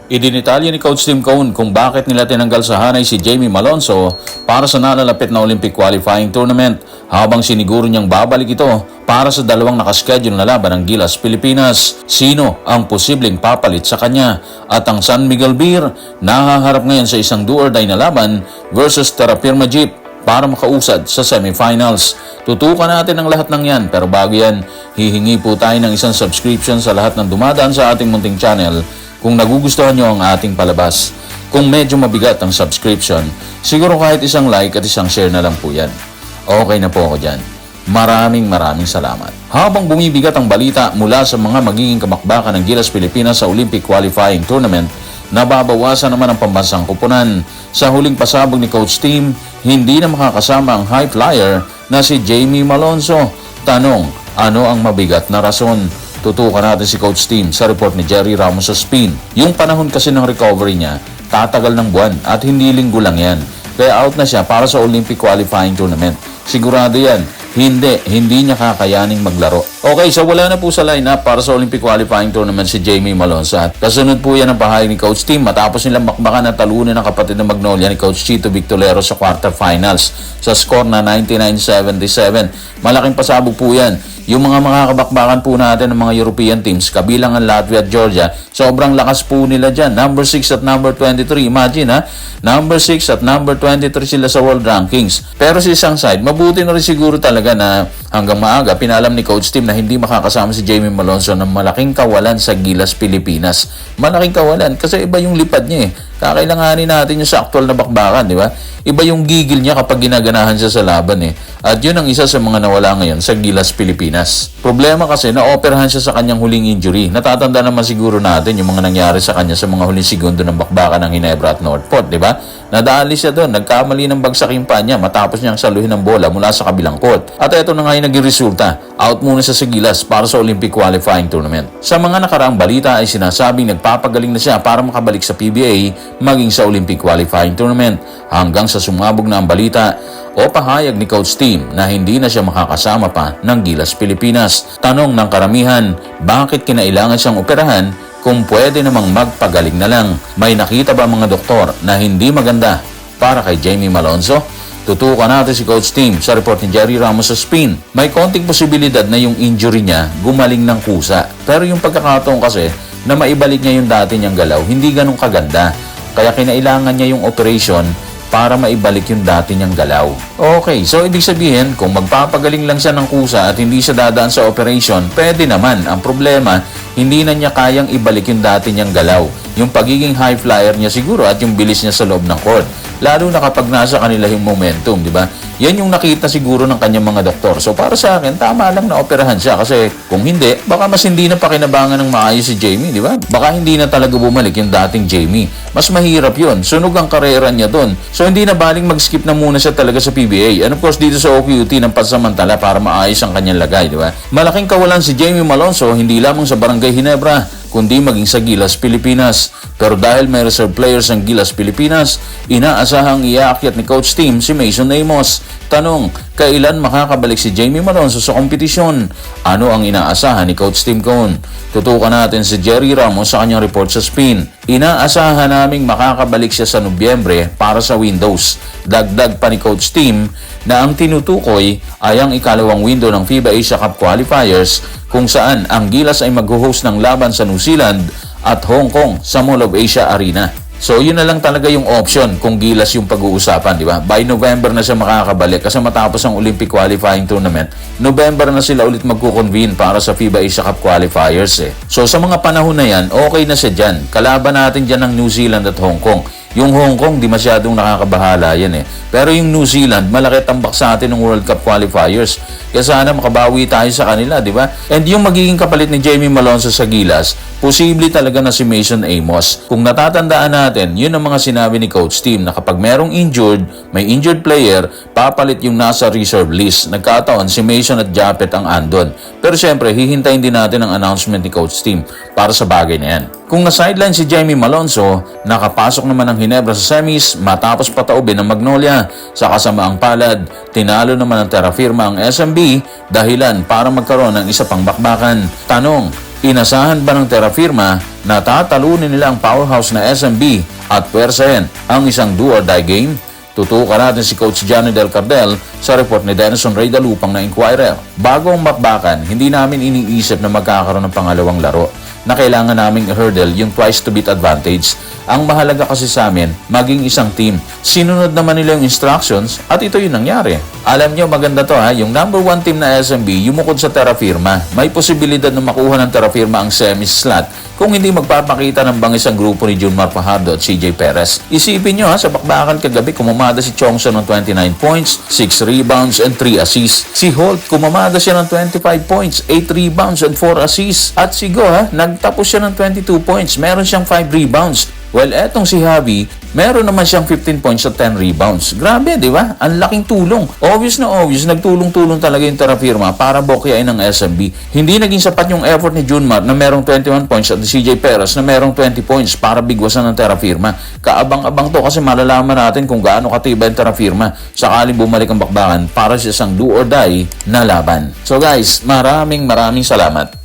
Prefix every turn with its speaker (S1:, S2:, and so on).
S1: Idinitalya ni Coach Tim Cone kung bakit nila tinanggal sa hanay si Jamie Malonzo para sa nalalapit na Olympic qualifying tournament habang siniguro niyang babalik ito para sa dalawang nakaschedule na laban ng Gilas Pilipinas. Sino ang posibleng papalit sa kanya? At ang San Miguel Beer nahaharap ngayon sa isang do-or-die na laban versus Terrafirma Jeep para makausad sa semifinals. Tutukan natin ang lahat ng yan, pero bago yan, hihingi po tayo ng isang subscription sa lahat ng dumadaan sa ating munting channel kung nagugustuhan nyo ang ating palabas. Kung medyo mabigat ang subscription, siguro kahit isang like at isang share na lang po yan. Okay na po ako dyan. Maraming salamat. Habang bumibigat ang balita mula sa mga magiging kamakbakan ng Gilas Pilipinas sa Olympic qualifying tournament, nababawasan naman ang pambansang kupunan. Sa huling pasabog ni Coach Tim, hindi na makakasama ang high flyer na si Jamie Malonzo. Tanong, ano ang mabigat na rason? Tutukan natin si Coach Tim sa report ni Jerry Ramos sa Spin. Yung panahon kasi ng recovery niya, tatagal ng buwan at hindi linggo lang yan. Kaya out na siya para sa Olympic qualifying tournament. Sigurado yan, hindi niya kakayaning maglaro. Okay, so wala na po sa lineup para sa Olympic qualifying tournament si Jamie Malonzo. At kasunod po yan ang pahayag ni Coach Tim matapos nilang makbakan at talunin ng kapatid ng Magnolia ni Coach Chito Victorero sa quarterfinals sa score na 99-77. Malaking pasabog po yan. Yung mga makakabakbakan po natin ng mga European teams, kabilang ang Latvia at Georgia, sobrang lakas po nila dyan. Number 6 at number 23. Imagine ha, number 6 at number 23 sila sa world rankings. Pero sa isang side, mabuti na rin siguro talaga na hanggang maaga, pinalam ni Coach Tim na hindi makakasama si Jamie Malonzo ng malaking kawalan sa Gilas Pilipinas. Malaking kawalan kasi iba yung lipad niya eh. Kakailanganin natin yung sa aktual na bakbakan, di ba? Iba yung gigil niya kapag ginaganahan siya sa laban eh. At yun ang isa sa mga nawala ngayon sa Gilas Pilipinas. Problema kasi na-operahan siya sa kanyang huling injury. Natatanda naman siguro natin yung mga nangyari sa kanya sa mga huling segundo ng bakbakan ng Ginebra at Northport, di ba? Nadali siya doon, nagkamali ng bagsak yung paa niya matapos niyang saluhin ng bola mula sa kabilang court. At ito na nga yung naging resulta. Out muna siya sa Gilas para sa Olympic qualifying tournament. Sa mga nakaraang balita ay sinasabing nagpapagaling na siya para makabalik sa PBA maging sa Olympic qualifying tournament hanggang sa sumabog na ang balita o pahayag ni Coach Tim na hindi na siya makakasama pa ng Gilas Pilipinas. Tanong ng karamihan, bakit kinailangan siyang operahan kung pwede namang magpagaling na lang? May nakita ba mga doktor na hindi maganda para kay Jamie Malonzo? Tutukan natin si Coach Tim sa report ni Jerry Ramos sa Spin. May konting posibilidad na yung injury niya gumaling ng kusa. Pero yung pagkakataon kasi na maibalik niya yung dati niyang galaw, hindi ganun kaganda. Kaya kinailangan niya yung operation para maibalik yung dati niyang galaw. Okay, so ibig sabihin, kung magpapagaling lang siya ng kusa at hindi siya dadaan sa operation, pwede naman. Ang problema, hindi na niya kayang ibalik yung dati niyang galaw. Yung pagiging high flyer niya siguro at yung bilis niya sa loob ng court. Lalo na kapag nasa kanila yung momentum, di ba? Yan yung nakita siguro ng kanyang mga doktor. So para sa akin, tama lang na operahan siya kasi kung hindi, baka mas hindi na pakinabangan ng maayos si Jamie, di ba? Baka hindi na talaga bumalik yung dating Jamie. Mas mahirap yun. Sunog ang karera niya doon. So hindi na baling mag-skip na muna siya talaga sa PBA. And of course, dito sa OQT ng pansamantala para maayos ang kanyang lagay, di ba? Malaking kawalan si Jamie Malonzo, hindi lamang sa Barangay Ginebra, kundi maging sa Gilas Pilipinas. Pero dahil may reserve players ng Gilas Pilipinas, inaasahang iaakyat ni Coach Tim si Mason Amos. Tanong, kailan makakabalik si Jamie Malonzo sa kompetisyon? Ano ang inaasahan ni Coach Tim Cone? Tutukan natin si Jerry Ramos sa kanyang report sa Spin. Inaasahan naming makakabalik siya sa Nobyembre para sa Windows. Dagdag pa ni Coach Tim na ang tinutukoy ay ang ikalawang window ng FIBA Asia Cup qualifiers kung saan ang Gilas ay mag-host ng laban sa New Zealand at Hong Kong sa Mall of Asia Arena. So yun na lang talaga yung option kung Gilas yung pag-uusapan, di ba? By November na siya makakabalik kasi matapos ang Olympic qualifying tournament, November na sila ulit magko-convene para sa FIBA Asia Cup qualifiers eh. So sa mga panahon na yan, okay na siya dyan. Kalaban natin dyan ng New Zealand at Hong Kong. Yung Hong Kong, di masyadong nakakabahala yan eh. Pero yung New Zealand, malaki tambak sa atin ng World Cup qualifiers. Kaya sana makabawi tayo sa kanila, di ba? And yung magiging kapalit ni Jamie Malonzo sa Gilas, posible talaga na si Mason Amos. Kung natatandaan natin, yun ang mga sinabi ni Coach Tim na kapag merong injured, may injured player, papalit yung nasa reserve list. Nagkataon, si Mason at Japet ang andon. Pero syempre, hihintayin din natin ang announcement ni Coach Tim para sa bagay na yan. Kung na-sideline si Jamie Malonzo, nakapasok naman ang Ginebra sa semis matapos pataubin ng Magnolia. Sa kasamaang palad, tinalo naman ng Terrafirma ang SMB dahilan para magkaroon ng isa pang bakbakan. Tanong, inasahan ba ng Terrafirma natatalunin nila ang powerhouse na SMB at puwersahin ang isang do-or-die game? Tutukan natin si Coach Johnny Del Cardel sa report ni Denison Ray Dalupang na Inquirer. Bago ang bakbakan, hindi namin iniisip na magkakaroon ng pangalawang laro na kailangan naming i-hurdle yung twice to beat advantage. Ang mahalaga kasi sa amin, maging isang team. Sinunod naman nila yung instructions at ito yung nangyari. Alam nyo, maganda to ha, yung number 1 team na SMB, yumukod sa Terra Firma. May posibilidad na makuha ng Terra Firma ang semi-slot kung hindi magpapakita ng bangis ang grupo ni Junmar Fajardo at CJ Perez. Isipin nyo ha, sa bakbakan kagabi, kumamada si Chongson ng 29 points, 6 rebounds and 3 assists. Si Holt, kumamada siya ng 25 points, 8 rebounds and 4 assists. At si Go ha, nagtapos siya ng 22 points, meron siyang 5 rebounds. Well, etong si Javi, meron naman siyang 15 points at 10 rebounds. Grabe, di ba? Ang laking tulong. Obvious na obvious, nagtulong-tulong talaga yung Terra Firma para bokyain ng SMB. Hindi naging sapat yung effort ni Junmar na merong 21 points at ni CJ Perez na merong 20 points para bigwasan ng Terra Firma. Kaabang-abang to kasi malalaman natin kung gaano katibay ang Terra Firma sakaling bumalik ang bakbakan para sa isang do or die na laban. So guys, maraming salamat.